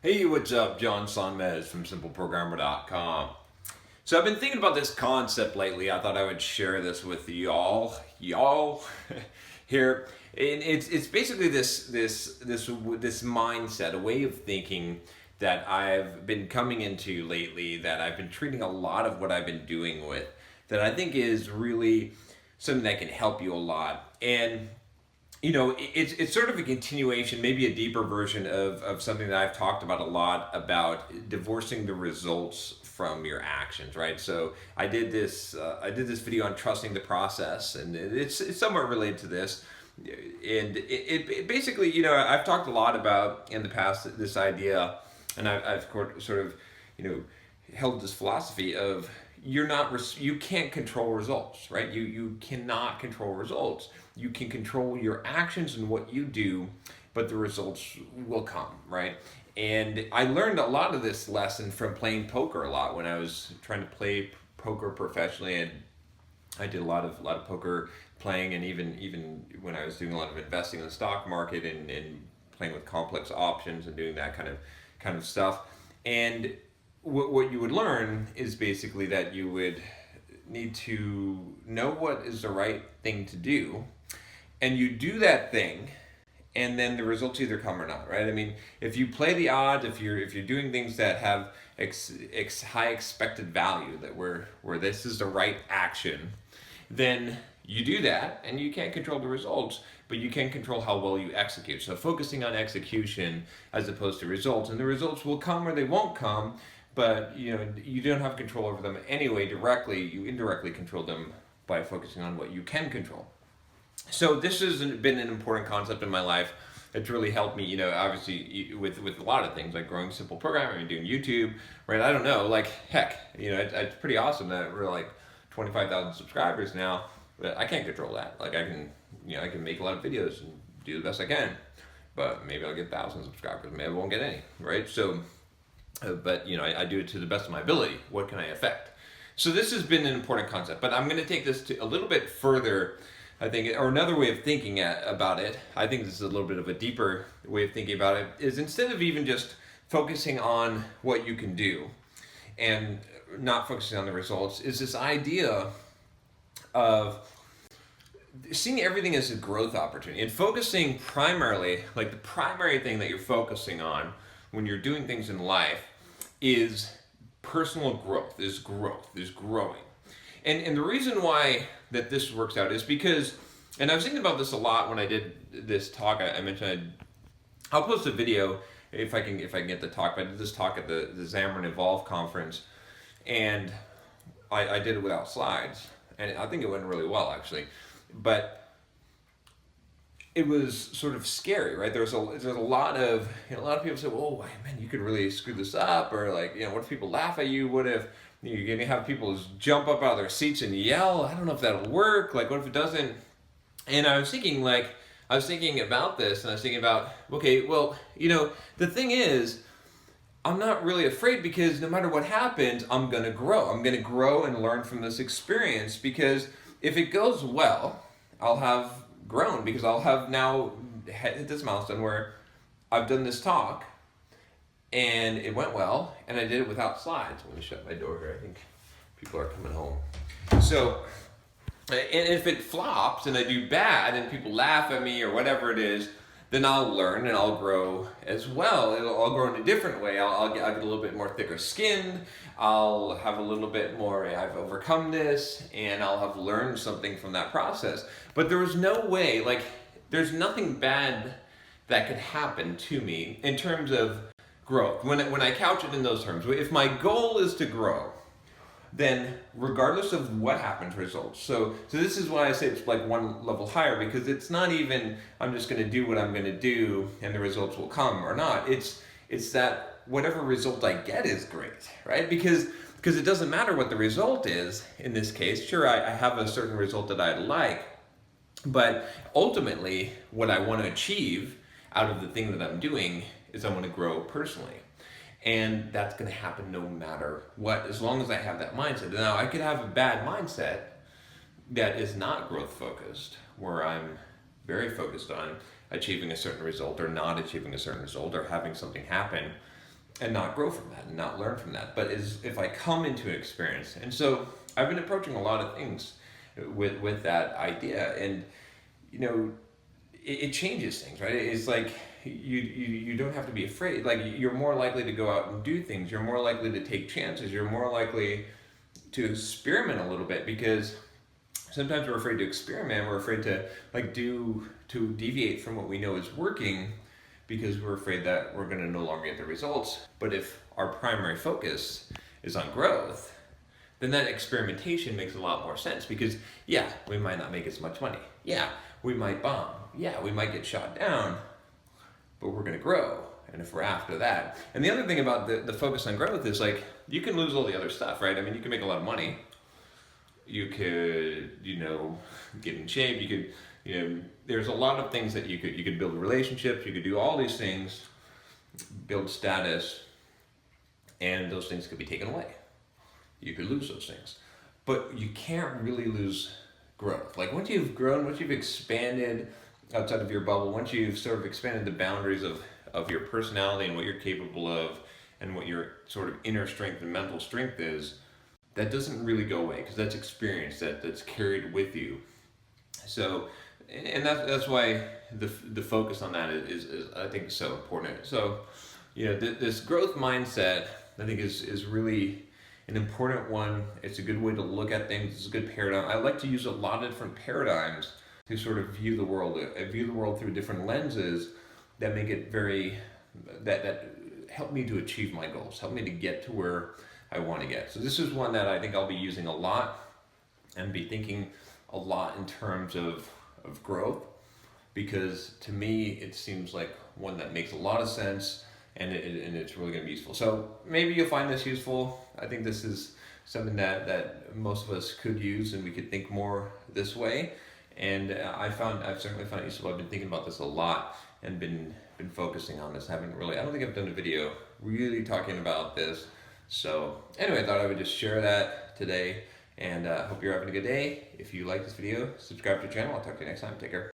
Hey, what's up? John Sonmez from SimpleProgrammer.com. So I've been thinking about this concept lately. I thought I would share this with y'all here. And it's basically this mindset, a way of thinking that I've been coming into lately, that I've been treating a lot of what I've been doing with, that I think is really something that can help you a lot. And you know, it's sort of a continuation, maybe a deeper version of something that I've talked about a lot, about divorcing the results from your actions, right? So I did this video on trusting the process, and it's somewhat related to this. And it basically, you know, I've talked a lot about in the past this idea, and I've sort of, you know, held this philosophy of you can't control results, right? You cannot control results. You can control your actions and what you do, but the results will come, right? And I learned a lot of this lesson from playing poker a lot when I was trying to play poker professionally. And I did a lot of poker playing, and even when I was doing a lot of investing in the stock market and playing with complex options and doing that kind of stuff. And what you would learn is basically that you would need to know what is the right thing to do, and you do that thing, and then the results either come or not, right? I mean, if you play the odds, if you're doing things that have high expected value, that where this is the right action, then you do that, and you can't control the results, but you can control how well you execute. So focusing on execution as opposed to results, and the results will come or they won't come, but you know, you don't have control over them anyway directly. You indirectly control them by focusing on what you can control. So this has been an important concept in my life. It's really helped me, you know, obviously with a lot of things like growing Simple Programming and doing YouTube, right? I don't know, like heck, you know, it's pretty awesome that we're like 25,000 subscribers now, but I can't control that. Like I can make a lot of videos and do the best I can, but maybe I'll get 1,000 subscribers, maybe I won't get any, right? So, but you know, I do it to the best of my ability. What can I affect? So this has been an important concept, but I'm going to take this to a little bit further, I think, or another way of thinking about it. I think this is a little bit of a deeper way of thinking about it, is instead of even just focusing on what you can do and not focusing on the results, is this idea of seeing everything as a growth opportunity and focusing primarily, like the primary thing that you're focusing on when you're doing things in life is personal growth, is growing. And the reason why that this works out is because, and I was thinking about this a lot when I did this talk. I mentioned I'll post a video if I can get the talk. But I did this talk at the Xamarin Evolve conference, and I did it without slides, and I think it went really well actually. But it was sort of scary, right? There's a lot of, you know, a lot of people say, "Oh man, you could really screw this up," or like, you know, what if people laugh at you? What if you're gonna have people just jump up out of their seats and yell? I don't know if that'll work. Like, what if it doesn't? And I was thinking about this, and I was thinking about, okay, well, you know, the thing is, I'm not really afraid, because no matter what happens, I'm gonna grow. I'm gonna grow and learn from this experience, because if it goes well, I'll have grown, because I'll have now hit this milestone where I've done this talk and it went well, and I did it without slides. Let me shut my door here. I think people are coming home. So, and if it flops and I do bad and people laugh at me or whatever it is, then I'll learn and I'll grow as well. I'll grow in a different way. I'll get a little bit more thicker skinned. I'll have a little bit more, I've overcome this, and I'll have learned something from that process. But there was no way, like, there's nothing bad that could happen to me in terms of growth. When I couch it in those terms, if my goal is to grow, then regardless of what happens, results. So this is why I say it's like one level higher, because it's not even I'm just going to do what I'm going to do and the results will come or not. It's that whatever result I get is great, right? Because it doesn't matter what the result is in this case. Sure, I have a certain result that I like, but ultimately what I want to achieve out of the thing that I'm doing is I want to grow personally. And that's going to happen no matter what, as long as I have that mindset. Now, I could have a bad mindset that is not growth focused, where I'm very focused on achieving a certain result or not achieving a certain result or having something happen and not grow from that and not learn from that. But is if I come into an experience, and so I've been approaching a lot of things with that idea, and you know, it changes things, right? It's like you don't have to be afraid. Like you're more likely to go out and do things. You're more likely to take chances. You're more likely to experiment a little bit, because sometimes we're afraid to experiment. We're afraid to to deviate from what we know is working, because we're afraid that we're going to no longer get the results. But if our primary focus is on growth, then that experimentation makes a lot more sense, because yeah, we might not make as much money. Yeah, we might bomb. Yeah, we might get shot down, but we're going to grow. And if we're after that. And the other thing about the focus on growth is, like, you can lose all the other stuff, right? I mean, you can make a lot of money. You could, get in shape. You could, there's a lot of things that you could build relationships. You could do all these things, build status, and those things could be taken away. You could lose those things. But you can't really lose growth. Like once you've grown, once you've expanded outside of your bubble, once you've sort of expanded the boundaries of your personality and what you're capable of and what your sort of inner strength and mental strength is, that doesn't really go away, because that's experience that's carried with you. So, and that's why the focus on that is I think so important. So, this growth mindset I think is really an important one. It's a good way to look at things. It's a good paradigm. I like to use a lot of different paradigms to sort of view the world. I view the world through different lenses that make it that help me to achieve my goals, help me to get to where I want to get. So this is one that I think I'll be using a lot and be thinking a lot in terms of growth, because to me it seems like one that makes a lot of sense, and it's really going to be useful. So maybe you'll find this useful. I think this is something that most of us could use, and we could think more this way. And I've certainly found it useful. I've been thinking about this a lot and been focusing on this. I don't think I've done a video really talking about this. So anyway, I thought I would just share that today, and hope you're having a good day. If you like this video, subscribe to the channel. I'll talk to you next time. Take care.